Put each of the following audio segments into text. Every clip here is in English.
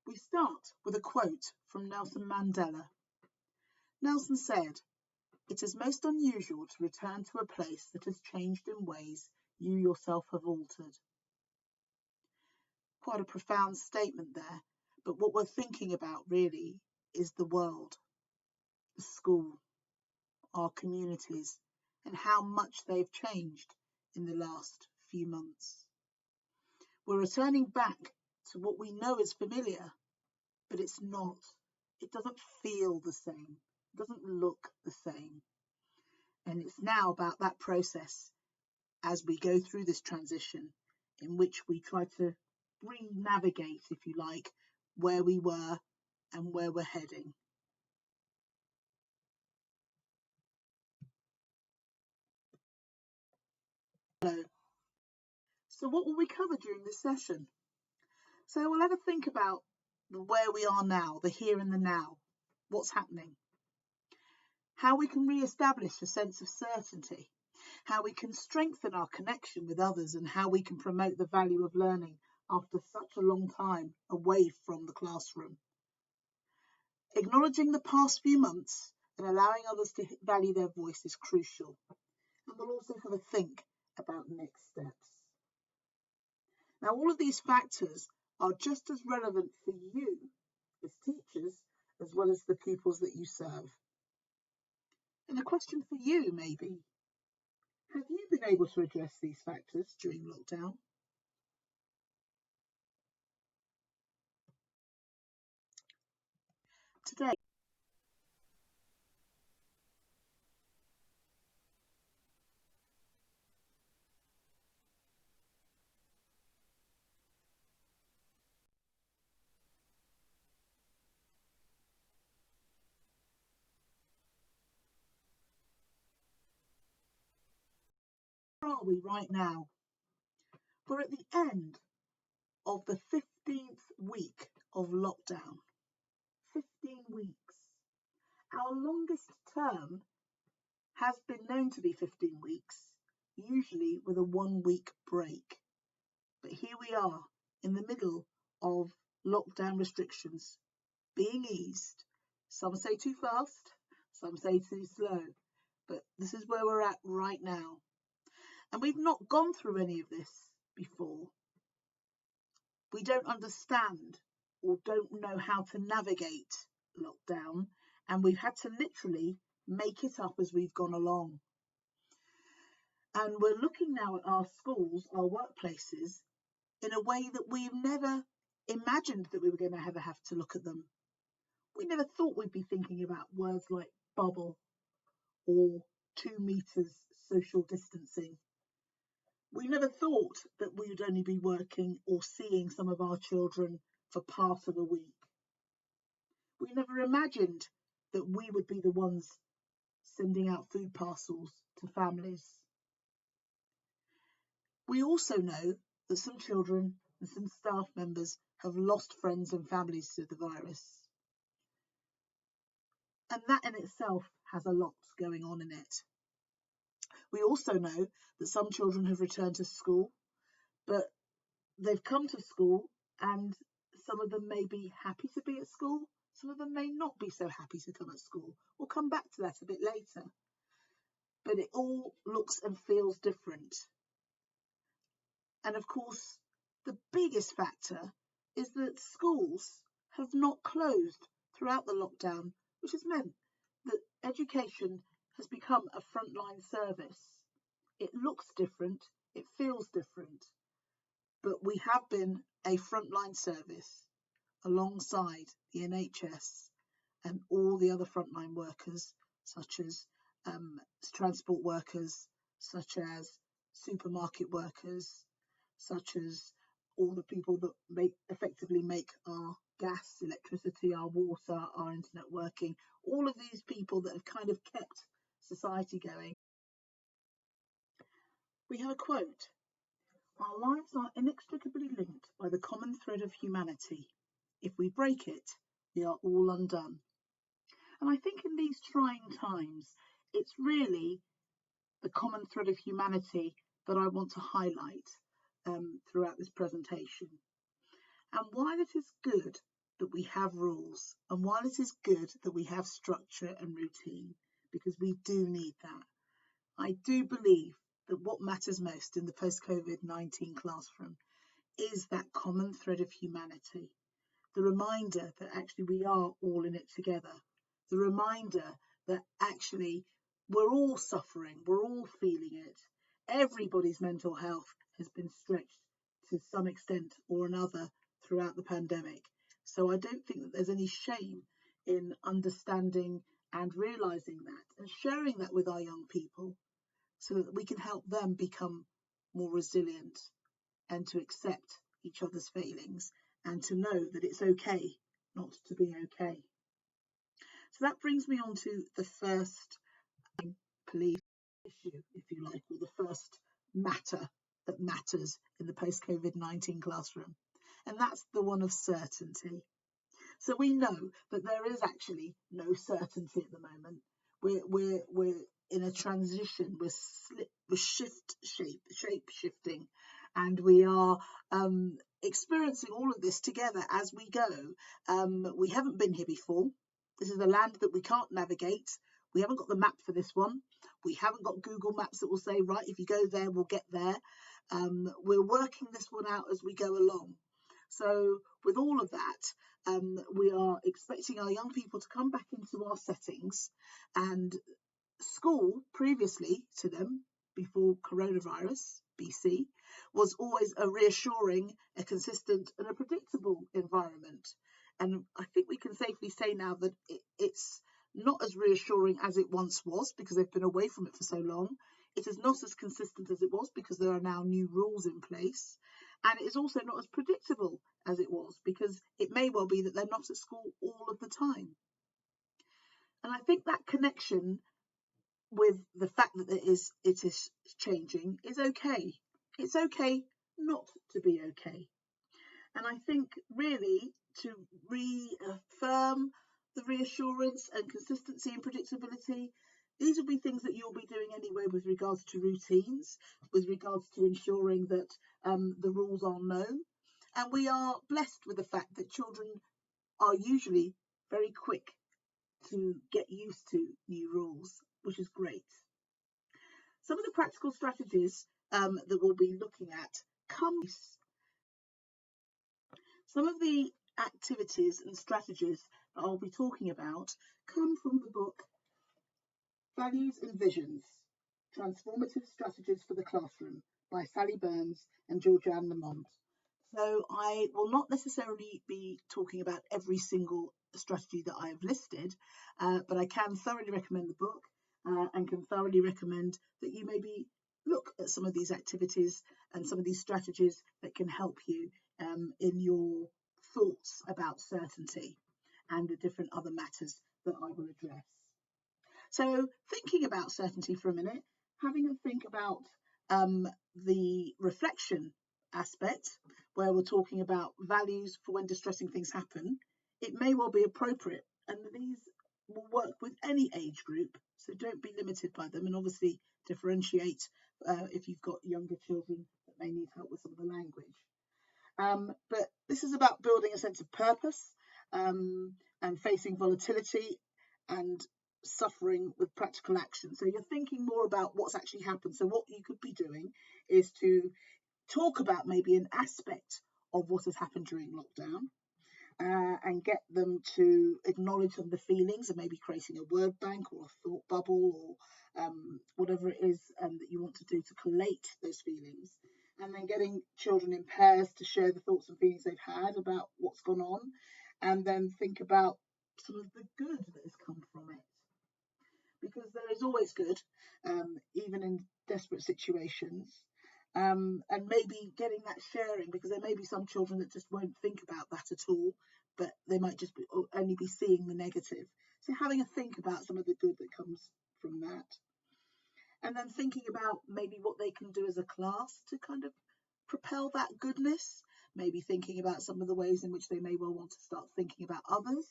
We start with a quote from Nelson Mandela. Nelson said, "It is most unusual to return to a place that has changed in ways you yourself have altered." Quite a profound statement there, but what we're thinking about really is the world, the school, our communities, and how much they've changed in the last few months. We're returning back to what we know is familiar, but it's not. It doesn't feel the same. It doesn't look the same. And it's now about that process as we go through this transition in which we try to re-navigate, if you like, where we were and where we're heading. So what will we cover during this session? So we'll have a think about where we are now, the here and the now, what's happening, how we can re-establish a sense of certainty, how we can strengthen our connection with others, and how we can promote the value of learning after such a long time away from the classroom. Acknowledging the past few months and allowing others to value their voice is crucial. And we'll also have a think about next steps. Now, all of these factors are just as relevant for you as teachers, as well as the pupils that you serve. And a question for you may be, have you been able to address these factors during lockdown? Today, where are we right now? We're at the end of the 15th week of lockdown. 15 weeks. Our longest term has been known to be 15 weeks, usually with a 1-week break. But here we are in the middle of lockdown restrictions being eased. Some say too fast, some say too slow, but this is where we're at right now. And we've not gone through any of this before. We don't understand or don't know how to navigate lockdown, and we've had to literally make it up as we've gone along. And we're looking now at our schools, our workplaces, in a way that we've never imagined that we were going to ever have to look at them. We never thought we'd be thinking about words like bubble or 2 meters social distancing. We never thought that we would only be working or seeing some of our children for part of a week. We never imagined that we would be the ones sending out food parcels to families. We also know that some children and some staff members have lost friends and families to the virus. And that in itself has a lot going on in it. We also know that some children have returned to school, but they've come to school and some of them may be happy to be at school, some of them may not be so happy to come at school. We'll come back to that a bit later. But it all looks and feels different. And of course, the biggest factor is that schools have not closed throughout the lockdown, which has meant that education has become a frontline service. It looks different, it feels different, but we have been a frontline service alongside the NHS and all the other frontline workers, such as transport workers, such as supermarket workers, such as all the people that effectively make our gas, electricity, our water, our internet working, all of these people that have kind of kept society going. We have a quote: "Our lives are inextricably linked by the common thread of humanity. If we break it, we are all undone." And I think in these trying times, it's really the common thread of humanity that I want to highlight throughout this presentation. And why this is good that we have rules, and while it is good that we have structure and routine, because we do need that, I do believe that what matters most in the post-COVID-19 classroom is that common thread of humanity, the reminder that actually we are all in it together, the reminder that actually we're all suffering, we're all feeling it. Everybody's mental health has been stretched to some extent or another throughout the pandemic. So I don't think that there's any shame in understanding and realizing that and sharing that with our young people so that we can help them become more resilient and to accept each other's failings and to know that it's okay not to be okay. So that brings me on to the first police issue, if you like, or the first matter that matters in the post-COVID-19 classroom, and that's the one of certainty. So we know that there is actually no certainty at the moment. We're in a transition. We're shape shifting, and we are experiencing all of this together as we go. We haven't been here before. This is a land that we can't navigate. We haven't got the map for this one. We haven't got Google Maps that will say, right, if you go there, we'll get there. We're working this one out as we go along. So with all of that, we are expecting our young people to come back into our settings, and school previously to them, before coronavirus, BC, was always a reassuring, a consistent and a predictable environment. And I think we can safely say now that it's not as reassuring as it once was because they've been away from it for so long. It is not as consistent as it was because there are now new rules in place. And it is also not as predictable as it was because it may well be that they're not at school all of the time. And I think that connection with the fact that it is changing is okay. It's okay not to be okay. And I think really to reaffirm the reassurance and consistency and predictability, these will be things that you'll be doing anyway with regards to routines, with regards to ensuring that the rules are known. And we are blessed with the fact that children are usually very quick to get used to new rules, which is great. Some of the practical strategies that we'll be looking at some of the activities and strategies that I'll be talking about come from the book Values and Visions, Transformative Strategies for the Classroom by Sally Burns and Georgianne Lamont. So I will not necessarily be talking about every single strategy that I have listed, but I can thoroughly recommend the book and can thoroughly recommend that you maybe look at some of these activities and some of these strategies that can help you in your thoughts about certainty and the different other matters that I will address. So thinking about certainty for a minute, having a think about the reflection aspect, where we're talking about values for when distressing things happen, it may well be appropriate, and these will work with any age group, so don't be limited by them, and obviously differentiate if you've got younger children that may need help with some of the language. But this is about building a sense of purpose and facing volatility and suffering with practical action. So you're thinking more about what's actually happened. So what you could be doing is to talk about maybe an aspect of what has happened during lockdown and get them to acknowledge some of the feelings, and maybe creating a word bank or a thought bubble or whatever it is that you want to do to collate those feelings, and then getting children in pairs to share the thoughts and feelings they've had about what's gone on, and then think about some of the good that has come from it. Because there is always good, even in desperate situations, and maybe getting that sharing, because there may be some children that just won't think about that at all, but they might just only be seeing the negative. So having a think about some of the good that comes from that, and then thinking about maybe what they can do as a class to kind of propel that goodness, maybe thinking about some of the ways in which they may well want to start thinking about others.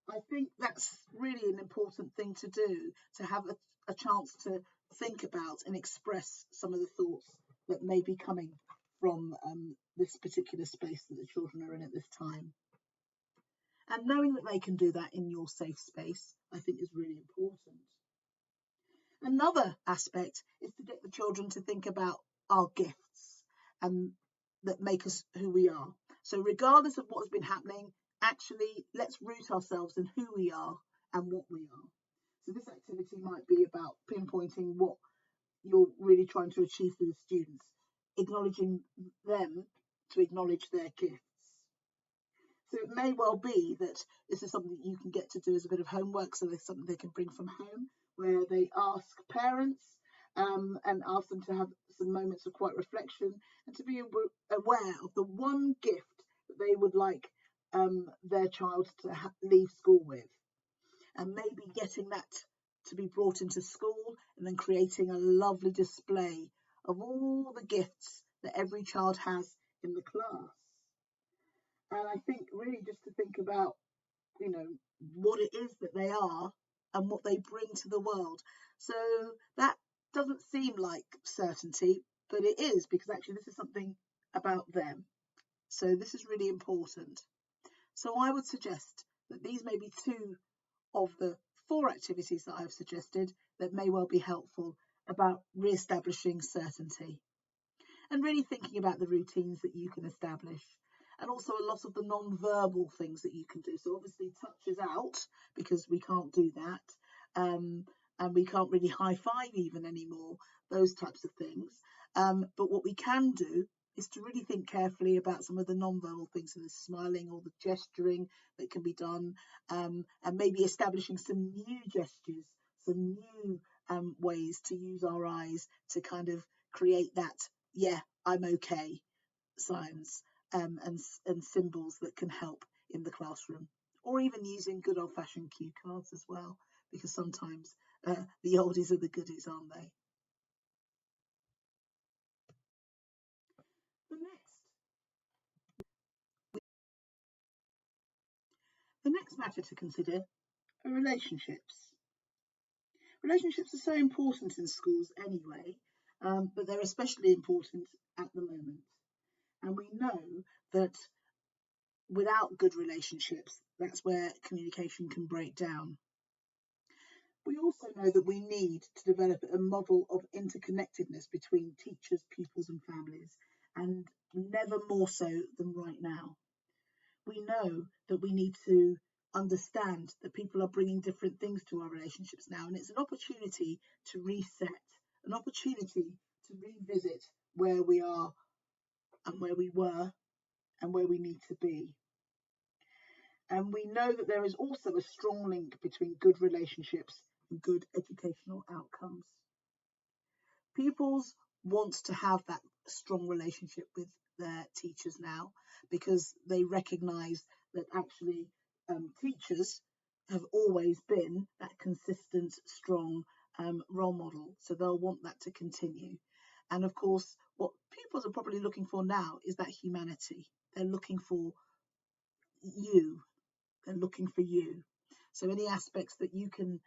I think that's really an important thing to do, to have a chance to think about and express some of the thoughts that may be coming from this particular space that the children are in at this time. And knowing that they can do that in your safe space, I think, is really important. Another aspect is to get the children to think about our gifts and that make us who we are. So regardless of what has been happening, actually let's root ourselves in who we are and what we are. So this activity might be about pinpointing what you're really trying to achieve for the students, acknowledging them to acknowledge their gifts. So it may well be that this is something that you can get to do as a bit of homework, so there's something they can bring from home where they ask parents and ask them to have some moments of quiet reflection and to be aware of the one gift that they would like their child to leave school with, and maybe getting that to be brought into school and then creating a lovely display of all the gifts that every child has in the class. And I think really just to think about, what it is that they are and what they bring to the world. So that doesn't seem like certainty, but it is, because actually this is something about them. So this is really important. So I would suggest that these may be 2 of the 4 activities that I've suggested that may well be helpful about re-establishing certainty and really thinking about the routines that you can establish, and also a lot of the non-verbal things that you can do. So obviously touch is out because we can't do that, and we can't really high-five even anymore, those types of things. But what we can do is to really think carefully about some of the non-verbal things, so the smiling or the gesturing that can be done, and maybe establishing some new gestures, some new ways to use our eyes to kind of create that "yeah, I'm okay" signs and symbols that can help in the classroom, or even using good old-fashioned cue cards as well, because sometimes the oldies are the goodies, aren't they? The next matter to consider are relationships. Relationships are so important in schools anyway, but they're especially important at the moment. And we know that without good relationships, that's where communication can break down. We also know that we need to develop a model of interconnectedness between teachers, pupils, and families, and never more so than right now. We know that we need to understand that people are bringing different things to our relationships now, and it's an opportunity to reset, an opportunity to revisit where we are and where we were and where we need to be. And we know that there is also a strong link between good relationships and good educational outcomes. Pupils want to have that strong relationship with their teachers now, because they recognise that actually teachers have always been that consistent, strong role model. So they'll want that to continue. And of course, what pupils are probably looking for now is that humanity. They're looking for you. They're looking for you. So any aspects that you can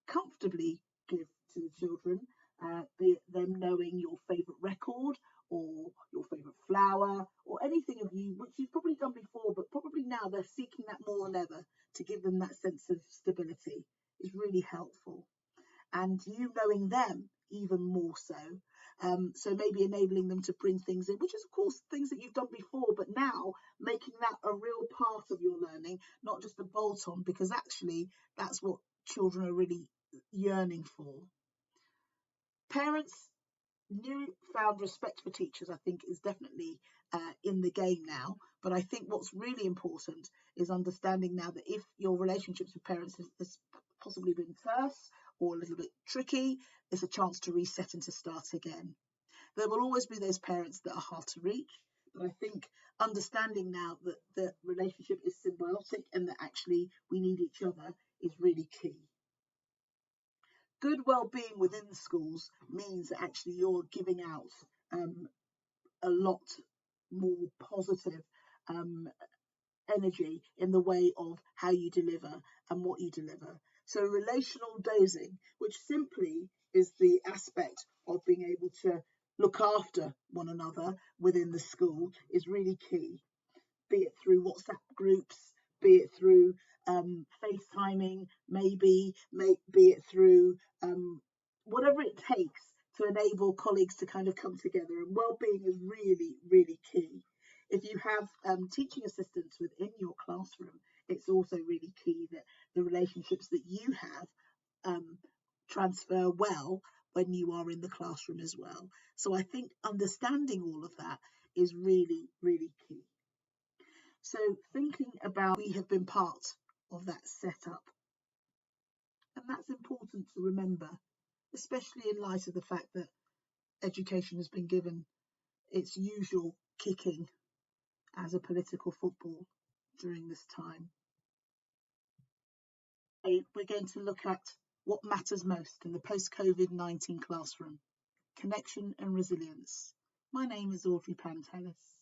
comfortably give to the children, be it them knowing your favourite record or your favourite flower or anything of you, which you've probably done before, but probably now they're seeking that more than ever to give them that sense of stability, is really helpful. And you knowing them even more so. So maybe enabling them to bring things in, which is of course things that you've done before, but now making that a real part of your learning, not just a bolt on, because actually that's what children are really yearning for. Parents' newfound respect for teachers, I think, is definitely in the game now. But I think what's really important is understanding now that if your relationships with parents has possibly been terse or a little bit tricky, it's a chance to reset and to start again. There will always be those parents that are hard to reach, but I think understanding now that the relationship is symbiotic and that actually we need each other is really key. Good well-being within the schools means that actually you're giving out a lot more positive energy in the way of how you deliver and what you deliver. So relational dosing, which simply is the aspect of being able to look after one another within the school, is really key. Be it through WhatsApp groups, be it through FaceTiming, maybe be it through whatever it takes to enable colleagues to kind of come together. And well-being is really, really key. If you have teaching assistants within your classroom, it's also really key that the relationships that you have transfer well when you are in the classroom as well. So I think understanding all of that is really, really key. So thinking about, we have been part of that setup, and that's important to remember, especially in light of the fact that education has been given its usual kicking as a political football during this time. We're going to look at what matters most in the post-COVID-19 classroom: connection and resilience. My name is Audrey Pantelis.